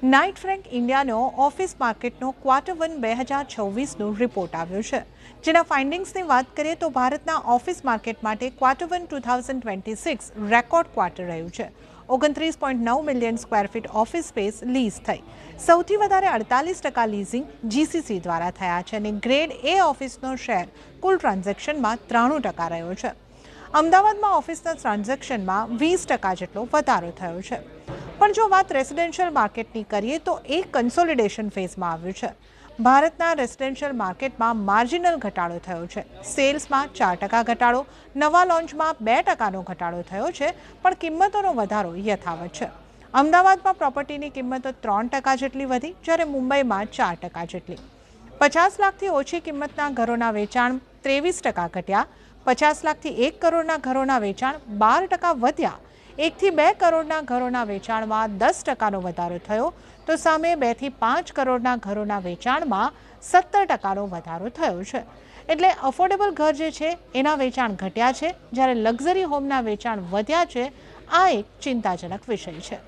Night Frank ઇન્ડિયાનો office માર્કેટનો quarter 1 2026નો રિપોર્ટ આવ્યો છે, જેના ફાઇન્ડિંગ્સની વાત કરીએ તો ભારતના ઓફિસ માર્કેટ માટે ક્વાર્ટર 1 2026 રેકોર્ડ ક્વાર્ટર રહ્યું છે। 29.9 million square feet office space lease થઈ। સૌથી વધારે 48% લીઝિંગ જીસીસી દ્વારા થયા છે અને ગ્રેડ એ ઓફિસનો શેર કુલ ટ્રાન્ઝેક્શનમાં 93% રહ્યો છે। અમદાવાદમાં ઓફિસના ટ્રાન્ઝેક્શનમાં 20% જેટલો વધારો થયો છે। પણ જો વાત રેસિડેન્શિયલ માર્કેટની કરીએ તો એ કન્સોલિડેશન ફેઝમાં આવ્યું છે। ભારતના રેસિડેન્શિયલ માર્કેટમાં માર્જિનલ ઘટાડો થયો છે। સેલ્સમાં 4% ઘટાડો, નવા લોન્ચમાં 2%નો ઘટાડો થયો છે, પણ કિંમતોનો વધારો યથાવત છે। અમદાવાદમાં પ્રોપર્ટીની કિંમતો 3% જેટલી વધી, જ્યારે મુંબઈમાં 4% જેટલી। 50 લાખથી ઓછી કિંમતના ઘરોના વેચાણ 23% ઘટ્યા, 50 લાખથી 1 કરોડના ઘરોના વેચાણ 12% વધ્યા। 1 થી 2 કરોડના ઘરોના વેચાણમાં 10%નો વધારો થયો, તો સામે 2 થી 5 કરોડના ઘરોના વેચાણમાં 17%નો વધારો થયો છે। એટલે અફોર્ડેબલ ઘર જે છે એના વેચાણ ઘટ્યા છે, જ્યારે લક્ઝરી હોમના વેચાણ વધ્યા છે। આ એક ચિંતાજનક વિષય છે।